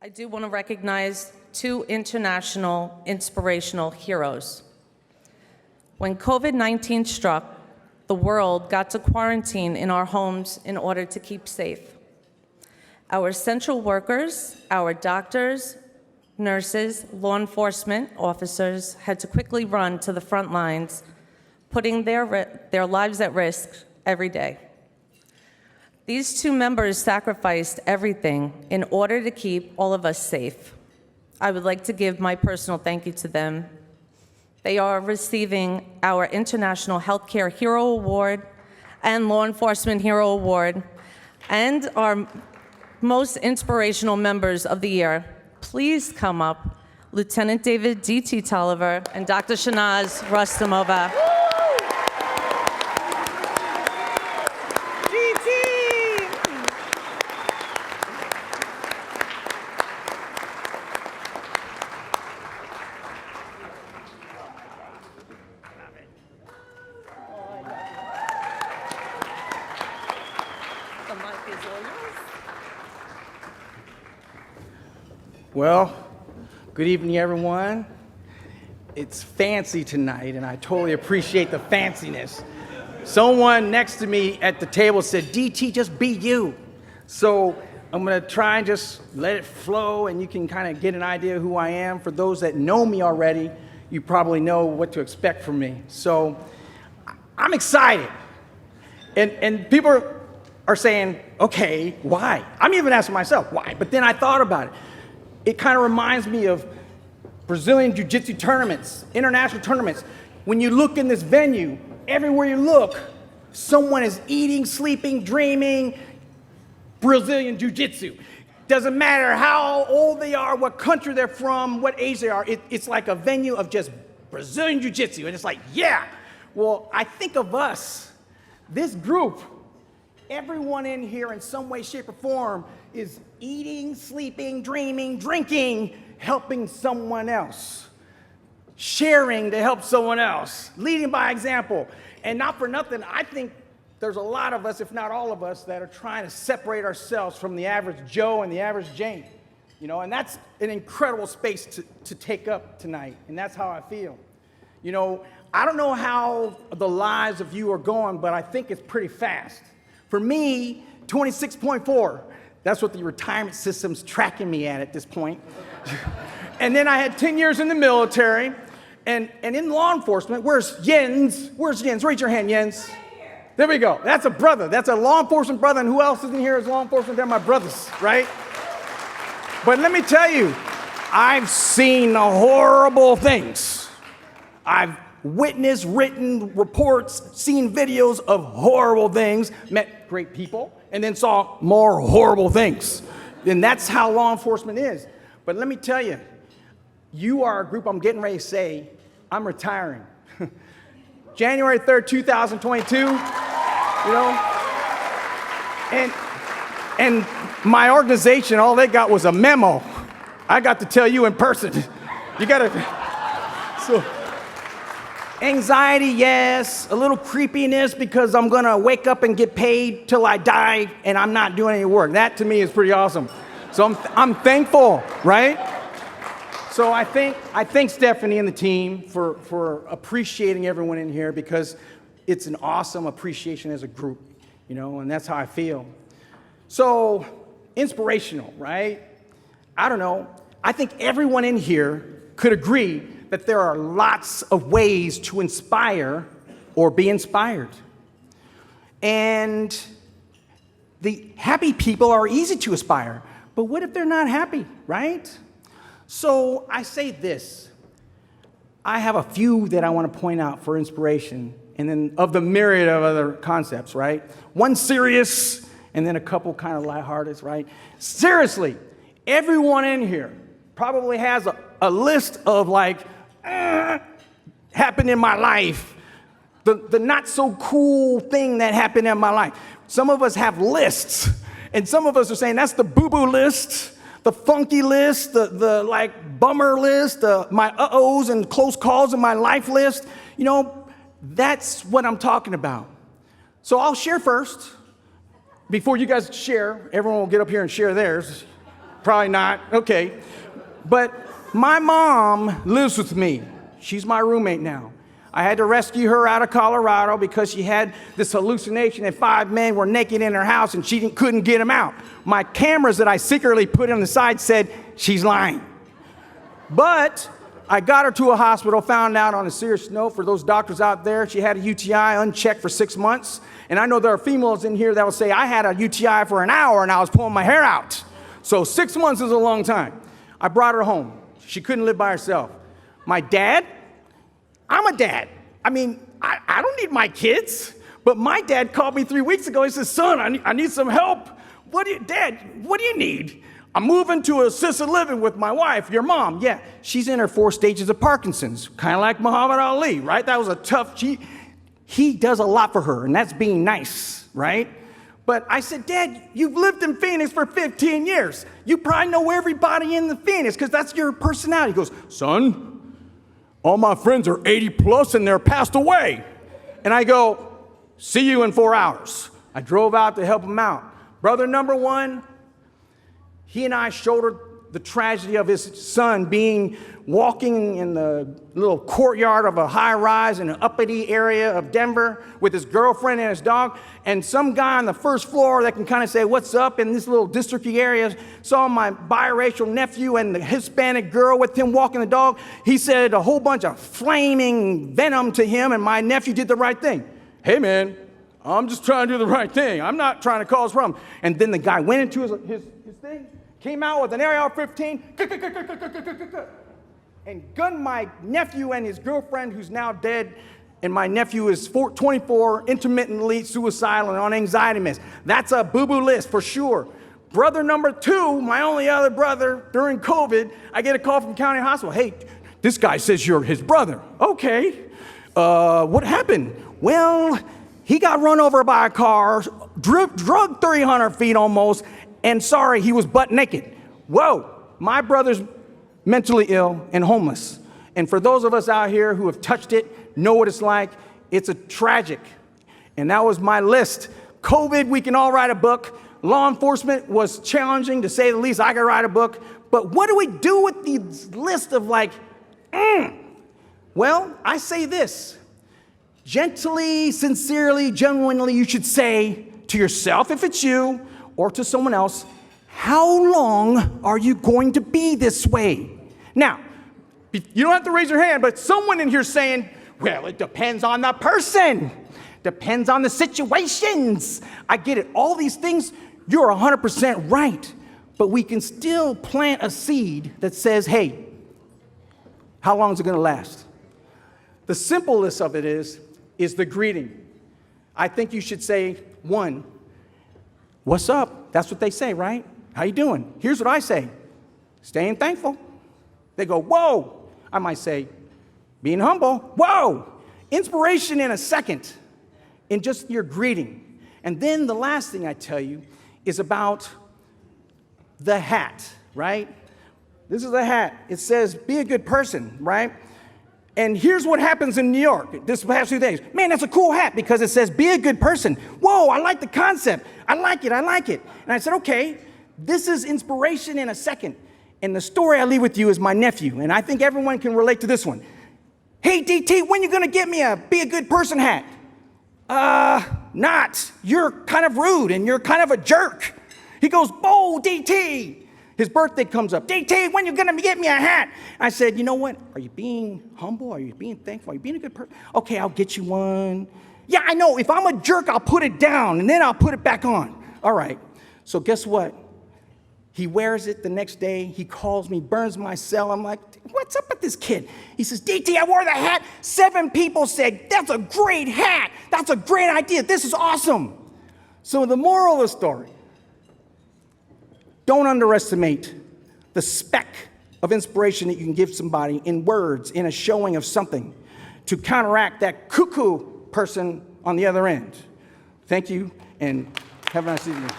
I do want to recognize two international inspirational heroes. When COVID-19 struck, the world got to quarantine in our homes in order to keep safe. Our essential workers, our doctors, nurses, law enforcement officers had to quickly run to the front lines, putting their lives at risk every day. These two members sacrificed everything in order to keep all of us safe. I would like to give my personal thank you to them. They are receiving our International Healthcare Hero Award and Law Enforcement Hero Award, and our most inspirational members of the year. Please come up, Lieutenant David D.T. Toliver and Dr. Shanaz Rustamova. Well, good evening, everyone. It's fancy tonight, and I totally appreciate the fanciness. Someone next to me at the table said, DT, just be you. So I'm gonna try and just let it flow, and you can kind of get an idea of who I am. For those that know me already, you probably know what to expect from me. So I'm excited. And people are saying, okay, why? I'm even asking myself, why? But then I thought about it. It kind of reminds me of Brazilian Jiu-Jitsu tournaments, international tournaments. When you look in this venue, everywhere you look, someone is eating, sleeping, dreaming Brazilian Jiu-Jitsu. Doesn't matter how old they are, what country they're from, what age they are, it's like a venue of just Brazilian Jiu-Jitsu. And it's like, yeah. Well, I think of us, this group, everyone in here in some way, shape, or form is eating, sleeping, dreaming, drinking, helping someone else, sharing to help someone else, leading by example. And not for nothing, I think there's a lot of us, if not all of us, that are trying to separate ourselves from the average Joe and the average Jane. You know, and that's an incredible space to take up tonight, and that's how I feel. You know, I don't know how the lives of you are going, but I think it's pretty fast. For me, 26.4. That's what the retirement system's tracking me at this point. And then I had 10 years in the military, and in law enforcement. Where's Jens? Where's Jens? Raise your hand, Jens. There we go. That's a brother. That's a law enforcement brother. And who else is in here as law enforcement? They're my brothers, right? But let me tell you, I've seen horrible things. I've witnessed written reports, seen videos of horrible things, met great people, and then saw more horrible things. And that's how law enforcement is. But let me tell you, you are a group, I'm getting ready to say, I'm retiring. January 3rd, 2022, you know? And my organization, all they got was a memo. I got to tell you in person. You gotta, so. Anxiety, yes. A little creepiness because I'm gonna wake up and get paid till I die and I'm not doing any work. That to me is pretty awesome. So I'm thankful, right? So I thank Stephanie and the team for appreciating everyone in here, because it's an awesome appreciation as a group, you know, and that's how I feel. So inspirational, right? I don't know. I think everyone in here could agree that there are lots of ways to inspire or be inspired. And the happy people are easy to inspire, but what if they're not happy, right? So I say this. I have a few that I want to point out for inspiration, and then of the myriad of other concepts, right? One serious, and then a couple kind of lighthearted, right? Seriously, everyone in here probably has a list of like, happened in my life, the not so cool thing that happened in my life. Some of us have lists, and some of us are saying that's the boo-boo list, the funky list, the like bummer list, my uh-ohs and close calls in my life list. You know, that's what I'm talking about. So I'll share first. Before you guys share, everyone will get up here and share theirs. Probably not. Okay. But my mom lives with me. She's my roommate now. I had to rescue her out of Colorado because she had this hallucination that 5 men were naked in her house and she couldn't get them out. My cameras that I secretly put on the side said, she's lying. But I got her to a hospital, found out on a serious note for those doctors out there, she had a UTI unchecked for 6 months. And I know there are females in here that will say, I had a UTI for an hour and I was pulling my hair out. So 6 months is a long time. I brought her home. She couldn't live by herself. My dad, I'm a dad. I mean, I don't need my kids. But my dad called me 3 weeks ago. He said, son, I need some help. Dad, what do you need? I'm moving to assisted living with my wife, your mom. Yeah, she's in her 4 stages of Parkinson's, kind of like Muhammad Ali, right? That was a tough, he does a lot for her, and that's being nice, right? But I said, Dad, you've lived in Phoenix for 15 years. You probably know everybody in the Phoenix because that's your personality. He goes, son, all my friends are 80 plus and they're passed away. And I go, see you in 4 hours. I drove out to help him out. Brother number 1, he and I shouldered the tragedy of his son walking in the little courtyard of a high rise in an uppity area of Denver with his girlfriend and his dog. And some guy on the first floor that can kind of say, what's up in this little districty area, saw my biracial nephew and the Hispanic girl with him walking the dog. He said a whole bunch of flaming venom to him, and my nephew did the right thing. Hey, man, I'm just trying to do the right thing. I'm not trying to cause problems. And then the guy went into his thing, came out with an AR-15, and gunned my nephew and his girlfriend, who's now dead, and my nephew is 24, intermittently suicidal and on anxiety meds. That's a boo-boo list for sure. Brother number 2, my only other brother, during COVID, I get a call from County Hospital. Hey, this guy says you're his brother. Okay, what happened? Well, he got run over by a car, drugged 300 feet almost, and sorry, he was butt naked. Whoa, my brother's mentally ill and homeless. And for those of us out here who have touched it, know what it's like, it's a tragic. And that was my list. COVID, we can all write a book. Law enforcement was challenging, to say the least. I could write a book. But what do we do with these list of Well, I say this. Gently, sincerely, genuinely, you should say to yourself, if it's you, or to someone else, how long are you going to be this way? Now, you don't have to raise your hand, but someone in here saying, well, it depends on the person. Depends on the situations. I get it. All these things, you're 100% right. But we can still plant a seed that says, hey, how long is it going to last? The simplest of it is the greeting. I think you should say, 1, what's up? That's what they say, right? How you doing? Here's what I say, staying thankful. They go, whoa. I might say, being humble. Whoa. Inspiration in a second, in just your greeting. And then the last thing I tell you is about the hat, right? This is a hat. It says, be a good person, right? And here's what happens in New York this past few days. Man, that's a cool hat because it says, be a good person. Whoa, I like the concept. I like it. And I said, okay, this is inspiration in a second. And the story I leave with you is my nephew. And I think everyone can relate to this one. Hey, DT, when you gonna get me a be a good person hat? Not. You're kind of rude and you're kind of a jerk. He goes, oh, DT. His birthday comes up. DT, when you gonna get me a hat? I said, you know what? Are you being humble? Are you being thankful? Are you being a good person? Okay, I'll get you one. Yeah, I know. If I'm a jerk, I'll put it down and then I'll put it back on. All right. So guess what? He wears it the next day. He calls me, burns my cell. I'm like, what's up with this kid? He says, DT, I wore the hat. 7 people said, that's a great hat. That's a great idea. This is awesome. So the moral of the story, don't underestimate the speck of inspiration that you can give somebody in words, in a showing of something, to counteract that cuckoo person on the other end. Thank you, and have a nice evening.